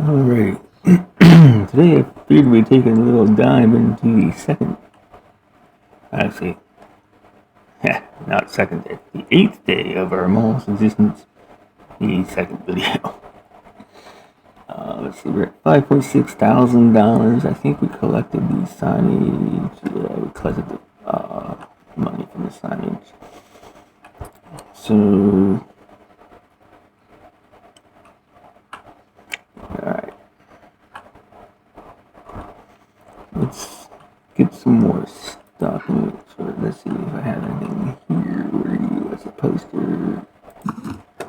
Alright. Today I figured we'd take a little dive into the second, actually, not second day, the 8th day of our mall's existence, the second video. Let's see, we're at $5,600. I think we collected the signage. Yeah, we collected the money from the signage. So, alright. Let's get some more documents. Let's see if I have anything here. Where are you as a poster?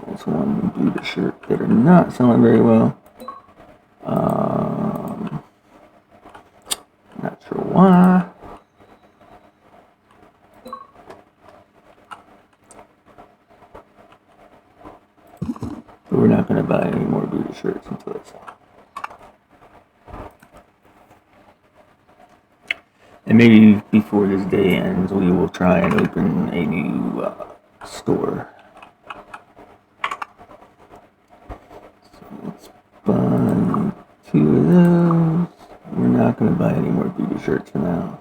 There's one do the shirt that are not selling very well. Not sure why. But we're not going to buy any more Buddha shirts until it's out. And maybe before this day ends, we will try and open a new store. So let's buy 2 of those. We're not going to buy any more Buddha shirts for now.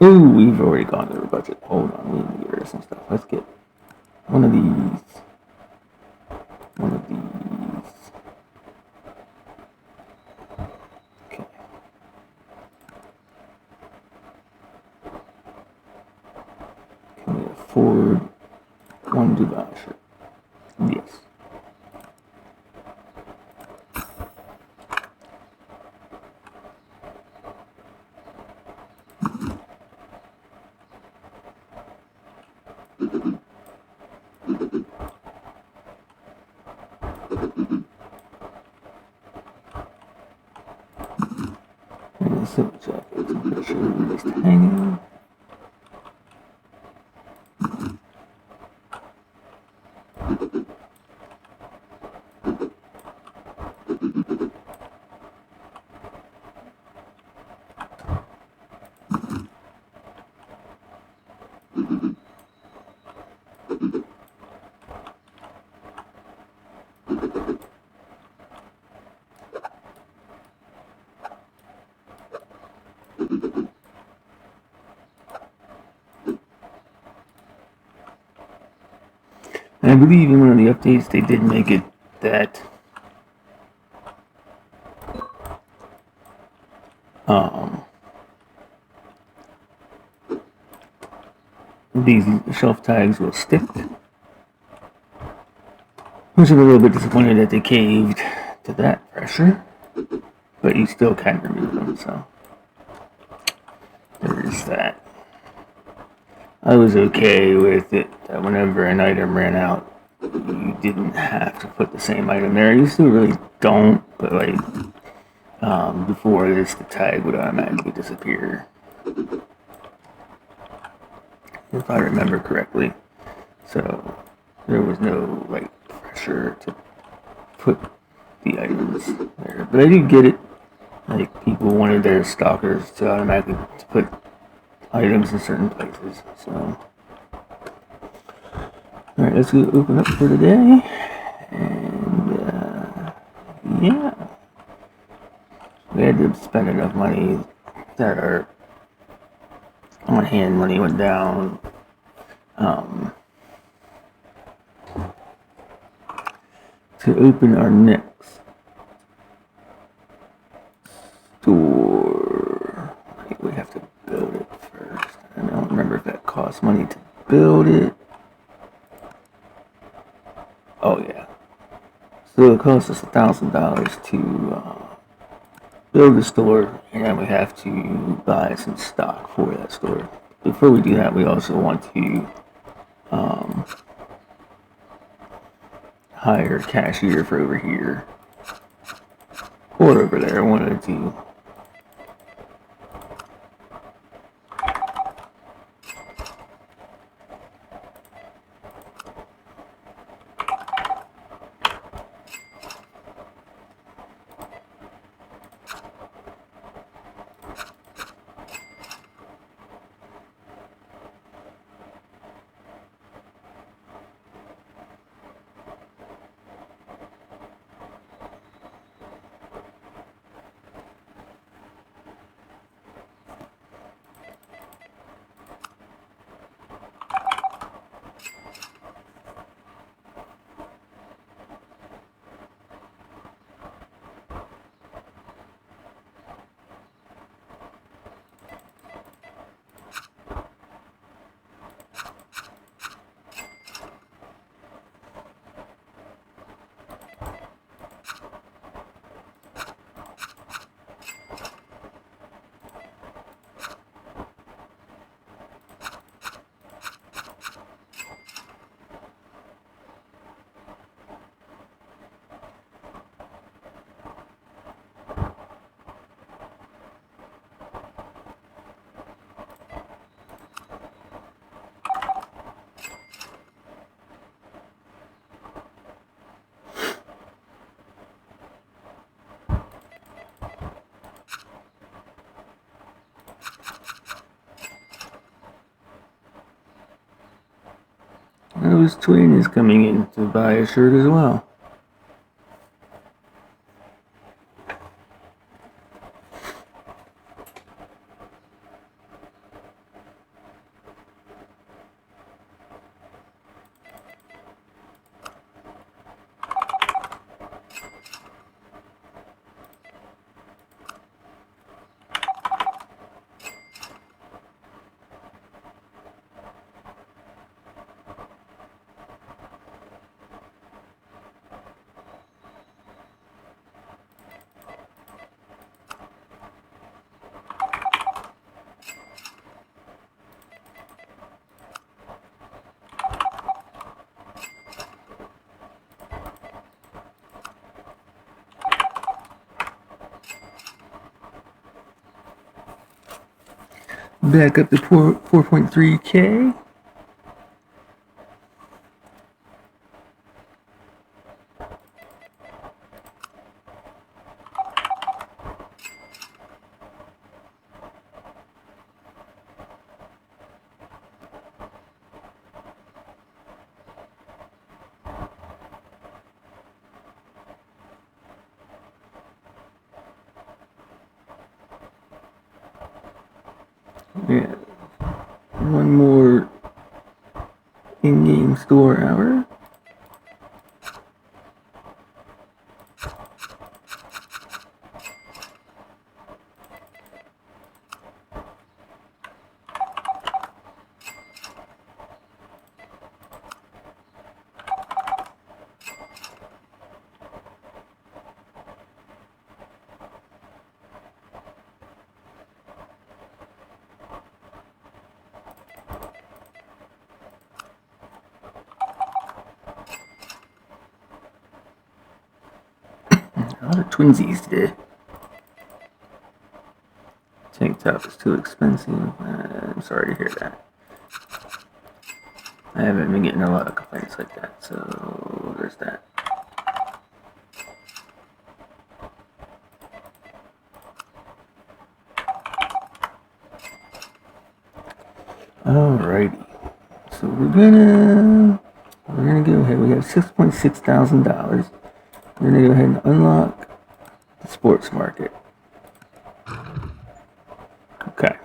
Ooh, we've already gone to our budget. Hold on, we need to get rid of some stuff. Let's get one of these. One of these. Okay. Can we afford one Dubai shirt? Yes. And the silk jacket. I'm pretty sure we're just hanging. And I believe in one of the updates they did make it that these shelf tags will stick. Which I'm a little bit disappointed that they caved to that pressure, but you still can remove them, so there is that. I was okay with it that whenever an item ran out, you didn't have to put the same item there. You still really don't, but like before this, the tag would automatically disappear. If I remember correctly. So there was no like pressure to put the items there. But I do get it. Like people wanted their stalkers to automatically put items in certain places. So alright, let's go open up for today. And yeah. We had to spend enough money that our on-hand money went down. To open our next store, I think we have to build it first. I don't remember if that costs money to build it. Oh yeah. So it costs us $1,000 to build the store, and then we have to buy some stock for that store. Before we do that, we also want to hire a cashier for over here or over there, one of the two. Otto's twin is coming in to buy a shirt as well. Back up to 4.3K. Yeah. One more in-game store hour. A lot of twinsies today. Tank top is too expensive. I'm sorry to hear that. I haven't been getting a lot of complaints like that, so there's that. Alrighty. So we're gonna go ahead. We have $6.6 thousand. We're gonna go ahead and unlock the sports market. Okay.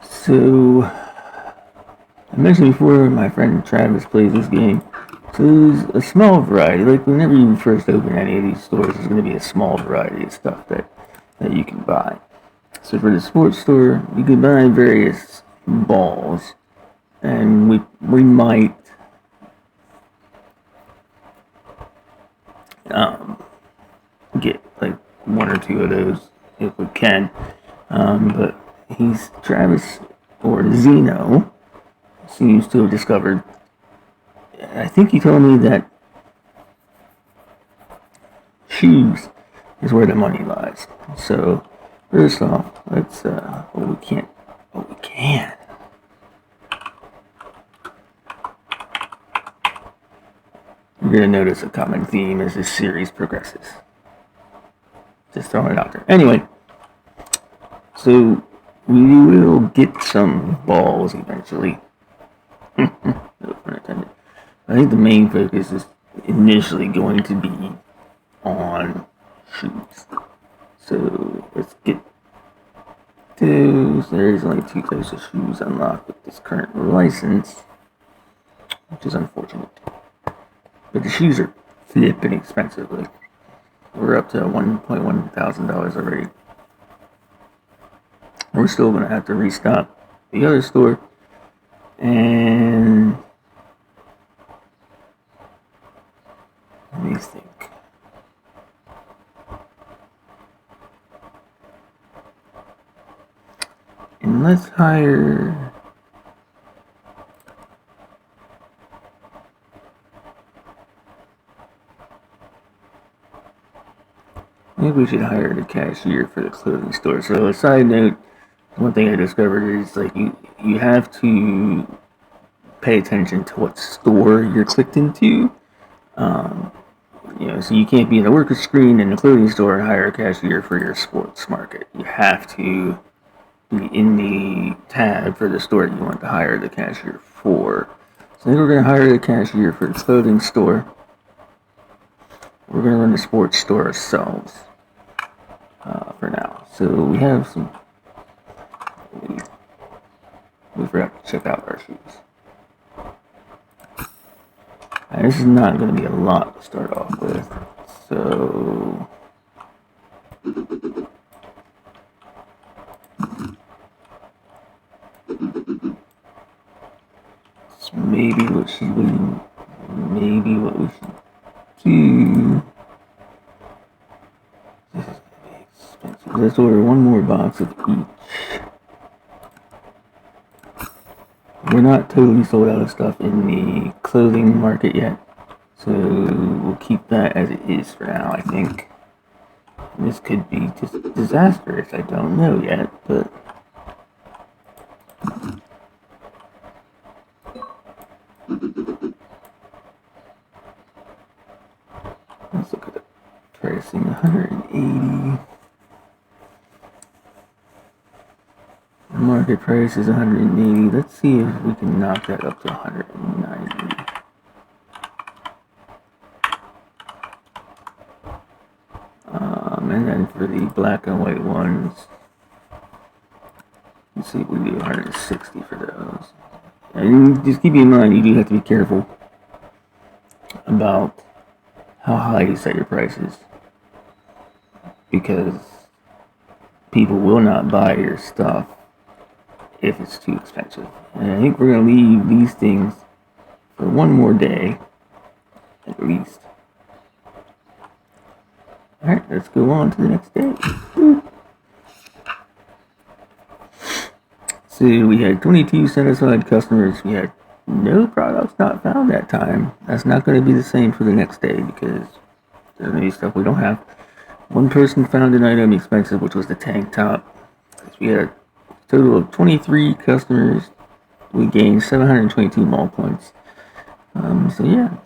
So I mentioned before, my friend Travis plays this game. So there's a small variety. Like whenever you first open any of these stores, there's going to be a small variety of stuff that you can buy. So for the sports store, you can buy various balls, and we might get like one or two of those if we can. But he's Travis or Zeno seems to have discovered. I think he told me that shoes is where the money lies. So first off, let's we can. You're gonna notice a common theme as this series progresses. Just throwing it out there. Anyway, so we will get some balls eventually. No pun intended. I think the main focus is initially going to be on shoes. So let's get those. There's only 2 types of shoes unlocked with this current license, which is unfortunate. But the shoes are flipping expensive. Like we're up to $1.1 thousand already. We're still gonna have to restock the other store, and let me think. And let's hire. I think we should hire the cashier for the clothing store. So a side note, one thing I discovered is like you have to pay attention to what store you're clicked into. So you can't be in the worker screen in the clothing store and hire a cashier for your sports market. You have to in the tab for the store you want to hire the cashier for. So I think we're going to hire the cashier for the clothing store. We're going to run the sports store ourselves for now. So we have some. We forgot to check out our shoes. This is not going to be a lot to start off with. So maybe what we should do. This is gonna be expensive. Let's order one more box of each. We're not totally sold out of stuff in the clothing market yet, so we'll keep that as it is for now. I think this could be just disastrous. I don't know yet, but. Let's look at the pricing. 180. Market price is 180. Let's see if we can knock that up to 190. And then for the black and white ones, let's see if we do 160 for those. And just keep in mind, you do have to be careful about how high you set your prices, because people will not buy your stuff if it's too expensive. And I think we're going to leave these things for one more day at least. Alright, let's go on to the next day. So we had 22 set-aside customers. We had no products not found that time. That's not going to be the same for the next day because there's going to be stuff we don't have. One person found an item expensive, which was the tank top. We had a total of 23 customers. We gained 722 mall points. So yeah,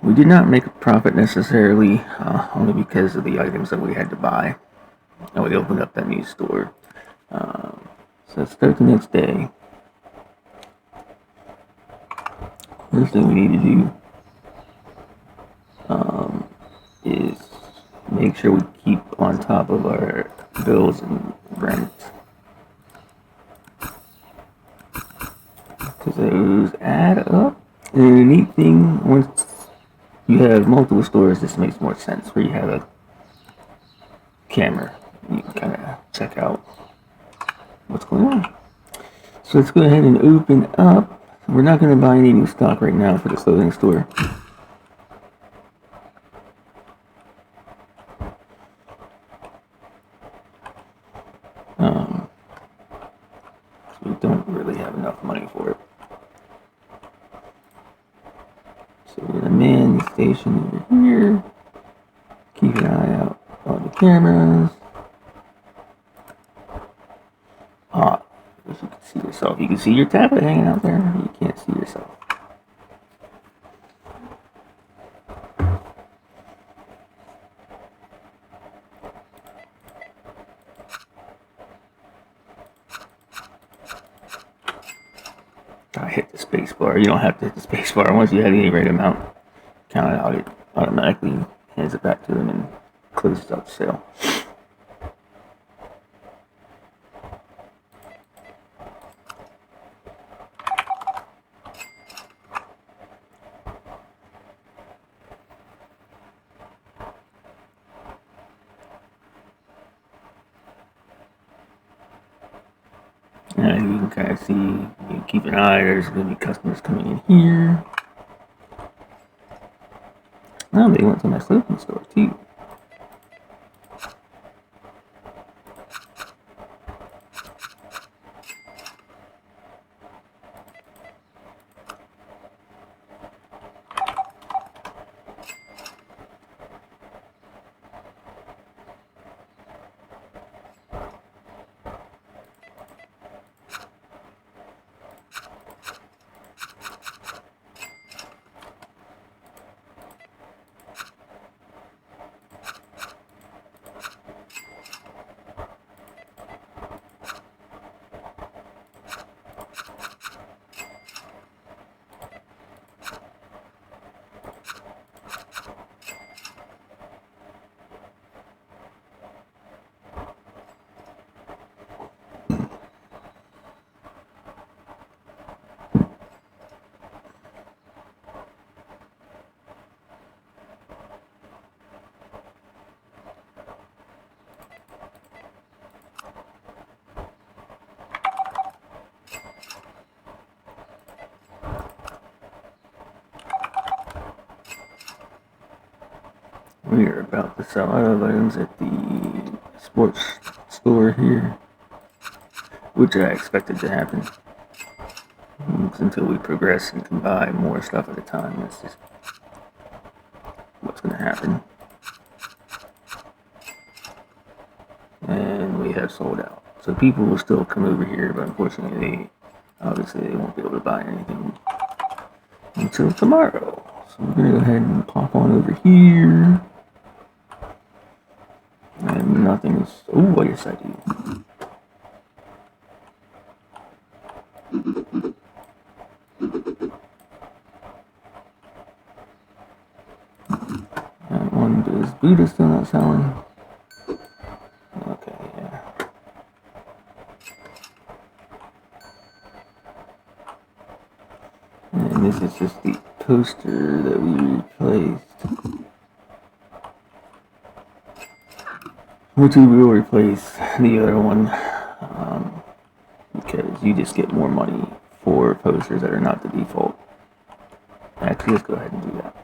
we did not make a profit necessarily, only because of the items that we had to buy. And we opened up that new store. So let's start the next day. First thing we need to do is make sure we keep on top of our bills and rent, because those add up. And the neat thing, once you have multiple stores, this makes more sense, where you have a camera. You can kind of check out what's going on. So let's go ahead and open up. We're not going to buy any new stock right now for the clothing store. We don't really have enough money for it. So we're going to man the station over here. Keep an eye out on the cameras. If you can see yourself. You can see your tablet hanging out there. You can't see yourself. I hit the space bar. You don't have to hit the space bar. Once you have the right amount counted out, it automatically hands it back to them and closes out the sale. And you can kind of see, you keep an eye, there's going to be customers coming in here. Oh, they went to my clothing store too. We are about to sell out of items at the sports store here, which I expected to happen until we progress and can buy more stuff at a time. That's just what's going to happen. And we have sold out. So people will still come over here, but unfortunately, obviously they won't be able to buy anything until tomorrow. So we're going to go ahead and pop on over here. And nothing is... Oh, yes I do. That one, is Buddha still not selling? Okay, yeah. And this is just the poster that we replaced. Which we will replace the other one. Because you just get more money for posters that are not the default. Actually, let's go ahead and do that.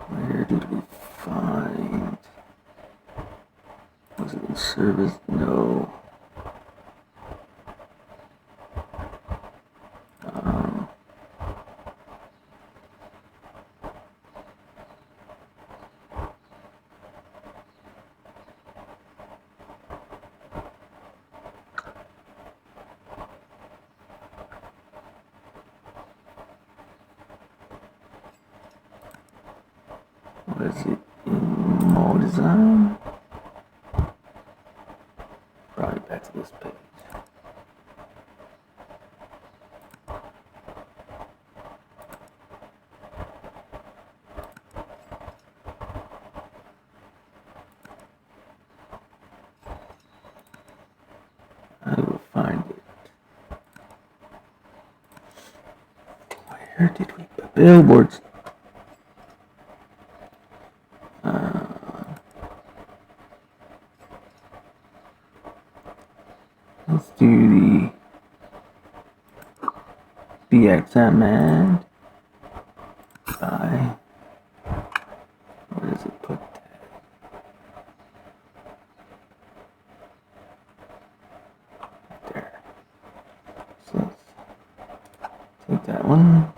Where did we find... Was it in service? No. Was it in mall design? Probably back to this page. I will find it. Where did we put billboards? Let's do the BXM ad. Buy. Where does it put that? There. So let's take that one.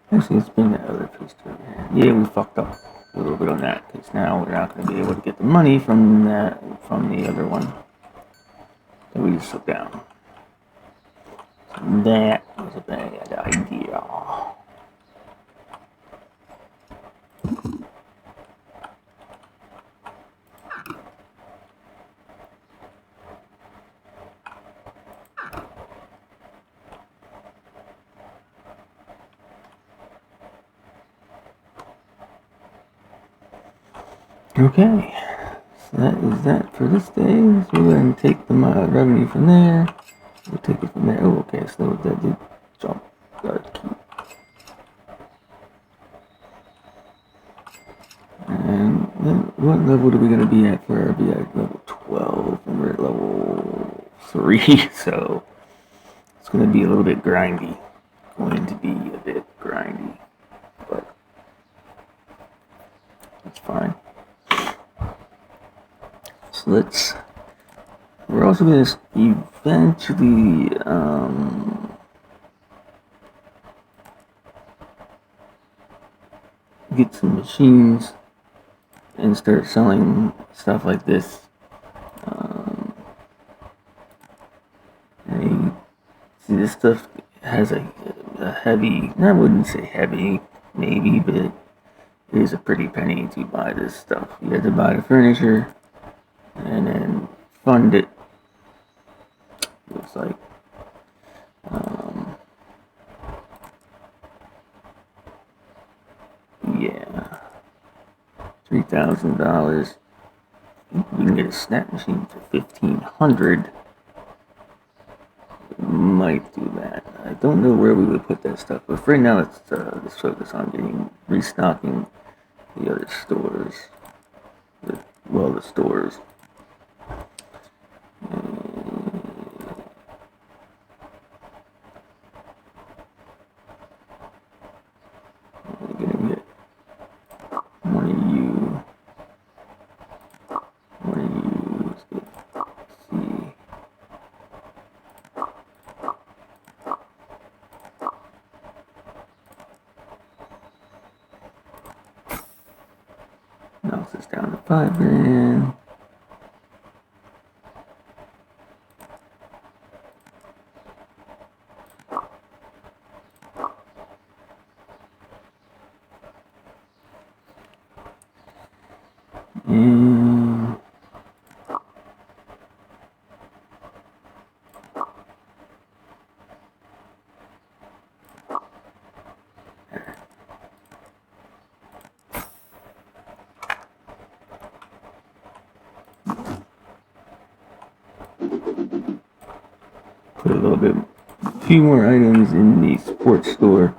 Actually, let's bring that other piece to it. Yeah, we fucked up a little bit on that because now we're not going to be able to get the money from that from the other one that we just took down. So that was a bad idea. Okay, so that is that for this day. So we're going to take the revenue from there. We'll take it from there. Oh, okay, so that did jump. And then what level are we going to be at for our BI? Level 12, and we're at level 3, so it's going to be a little bit grindy. Going to be a bit grindy, but it's fine. So we're also going to eventually, get some machines and start selling stuff like this. See, this stuff has a heavy, I wouldn't say heavy, maybe, but it is a pretty penny to buy this stuff. You have to buy the furniture and then fund it. Looks like. Yeah. $3,000. can get a snap machine for 1,500. Might do that. I don't know where we would put that stuff, but for right now, let's focus on restocking the other stores. The stores. I'm gonna get one of you. Let's see. Now it's down to 5 grand. And put a few more items in the sports store.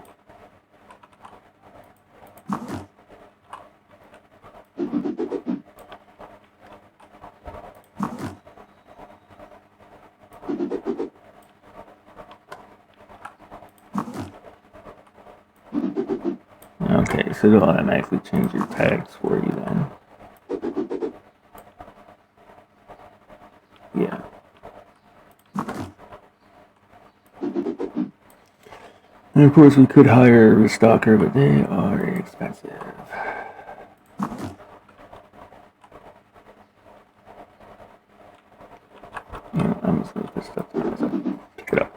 Okay, so it'll automatically change your tags for you then. Yeah. And of course we could hire a restocker, but they are expensive. Yeah, I'm just gonna put stuff down so I can pick it up.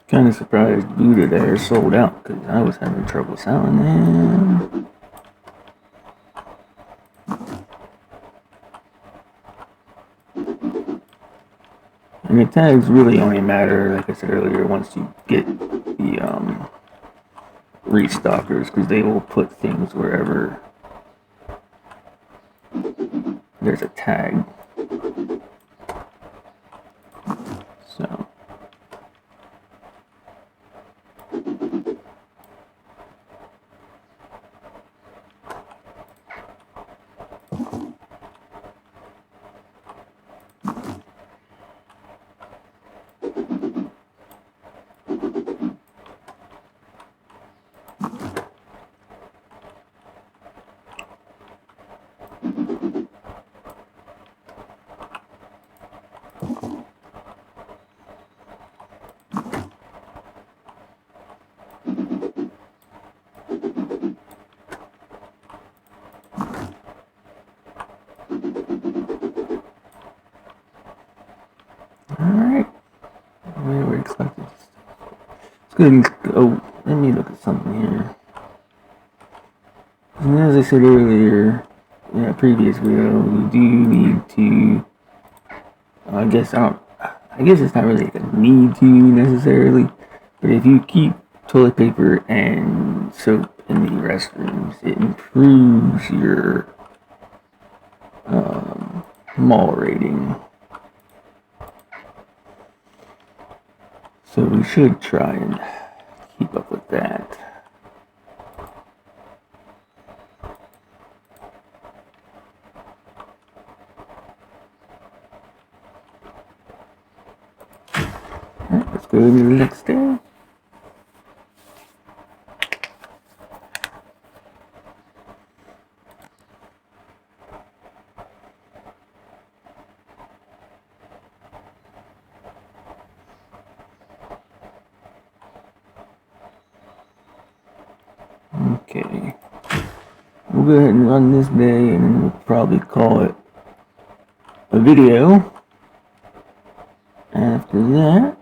Kind of surprised Buddha there sold out because I was having trouble selling them. And the tags really only matter, like I said earlier, once you get the restockers, because they will put things wherever there's a tag. So. Alright. We already collected this stuff. Let's go ahead and let me look at something here. And as I said earlier in a previous video, we do need to I guess it's not really like a need to necessarily, but if you keep toilet paper and soap in the restrooms, it improves your mall rating. So we should try and keep up with that. Alright, let's go to the next day. Okay, we'll go ahead and run this day and then we'll probably call it a video. After that,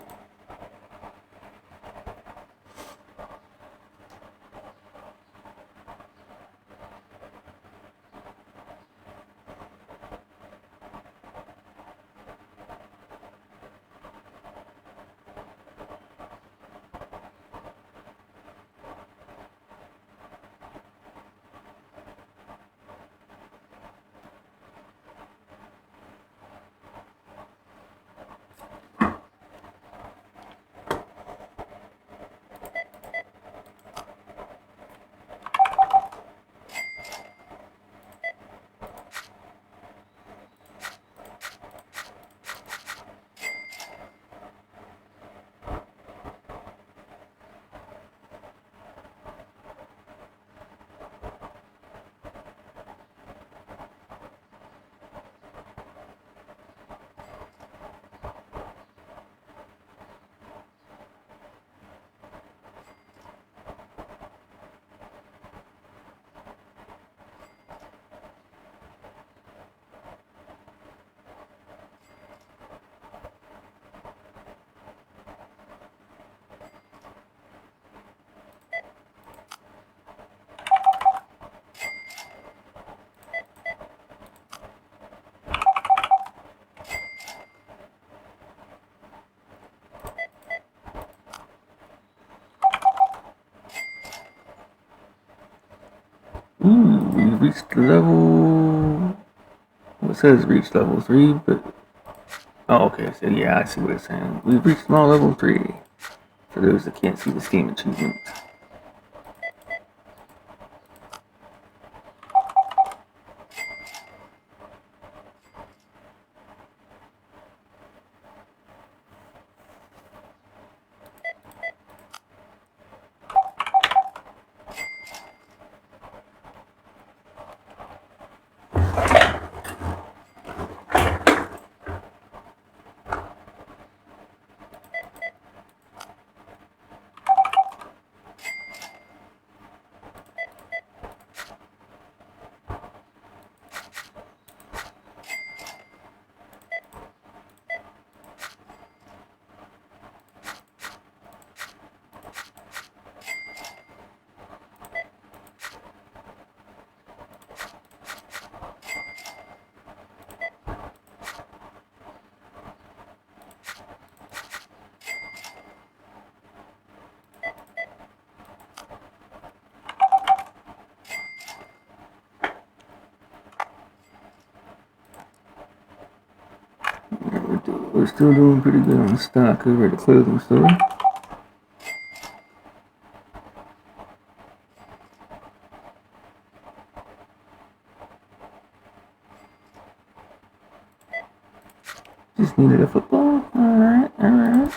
Ooh, we reached level. Well, it says reached level 3, but. Oh, okay, so yeah, I see what it's saying. We've reached small level 3. For those that can't see the Steam achievement. We're still doing pretty good on stock over at the clothing store. Just needed a football. Alright, alright.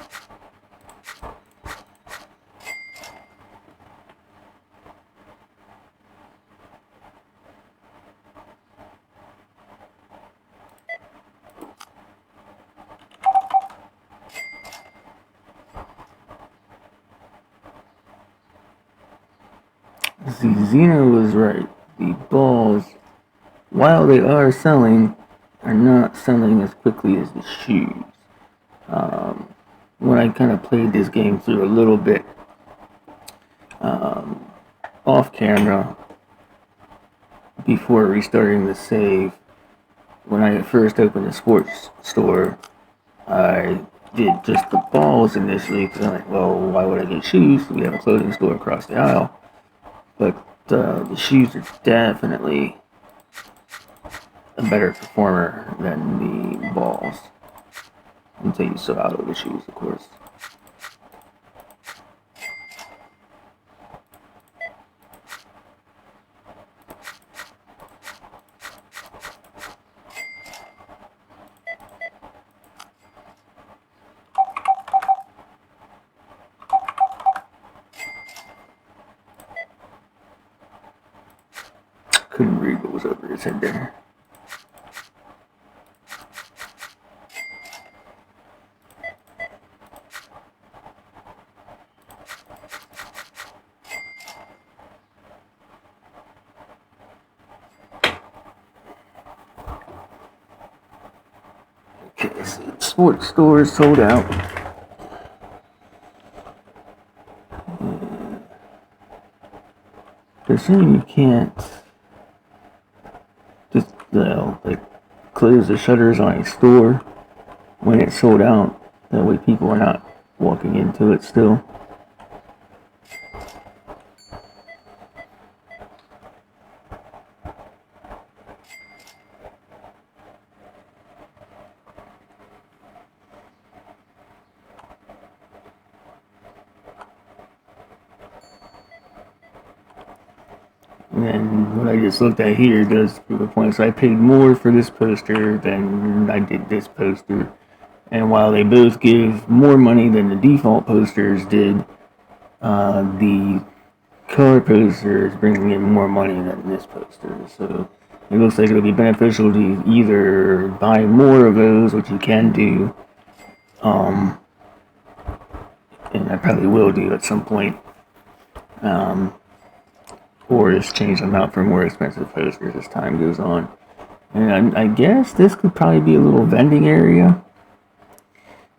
See, Xeno was right. The balls, while they are selling, are not selling as quickly as the shoes. When I kind of played this game through a little bit off camera before restarting the save, when I first opened the sports store, I did just the balls initially because I'm like, well, why would I get shoes? We have a clothing store across the aisle. But the shoes are definitely a better performer than the balls. Until you sell out of the shoes, of course. Couldn't read what was over his head there. Okay, so sports store is sold out. They're saying you can't just like close the shutters on a store when it's sold out. That way people are not walking into it still. And what I just looked at here does prove a point. So I paid more for this poster than I did this poster. And while they both give more money than the default posters did, the color poster is bringing in more money than this poster. So it looks like it'll be beneficial to either buy more of those, which you can do, and I probably will do at some point, or just change them out for more expensive posters as time goes on. And I guess this could probably be a little vending area.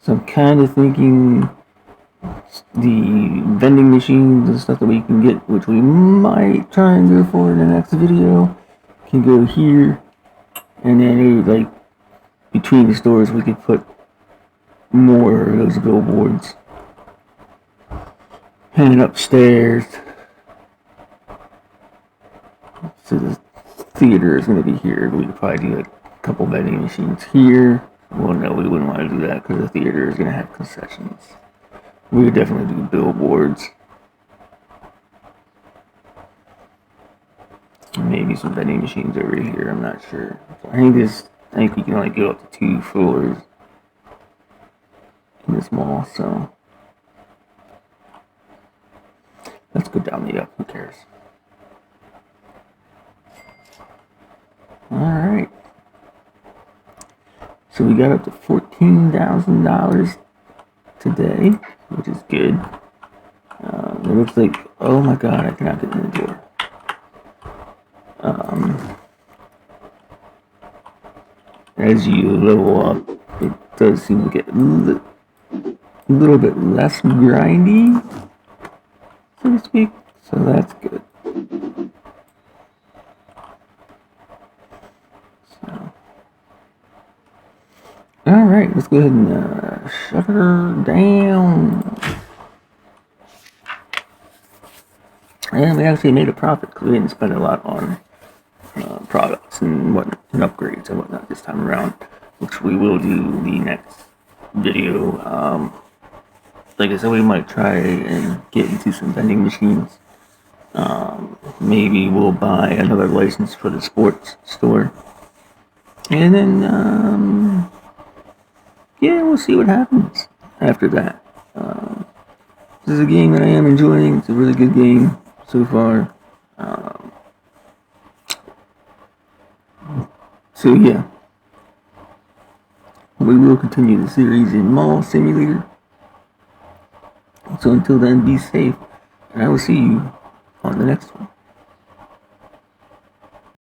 So I'm kind of thinking the vending machines and stuff that we can get, which we might try and go for in the next video, can go here. And then like between the stores we could put more of those billboards. And upstairs, So the theater is going to be here. We could probably do like a couple vending machines here. Well, no, we wouldn't want to do that because the theater is going to have concessions. We would definitely do billboards. Maybe some vending machines over here. I'm not sure. So I think we can only go up to 2 floors in this mall. So let's go down the up. Who cares? All right. So we got up to $14,000 today, which is good. It looks like, oh my god, I cannot get in the door. As you level up, it does seem to get a little bit less grindy, so to speak. So that's good. So, all right, let's go ahead and shut her down. And we actually made a profit because we didn't spend a lot on products and upgrades and whatnot this time around, which we will do the next video. Like I said, we might try and get into some vending machines. Maybe we'll buy another license for the sports store, and then yeah, we'll see what happens after that. This is a game that I am enjoying. It's a really good game so far. So yeah, we will continue the series in Mall Simulator. So until then, be safe, and I will see you on the next one.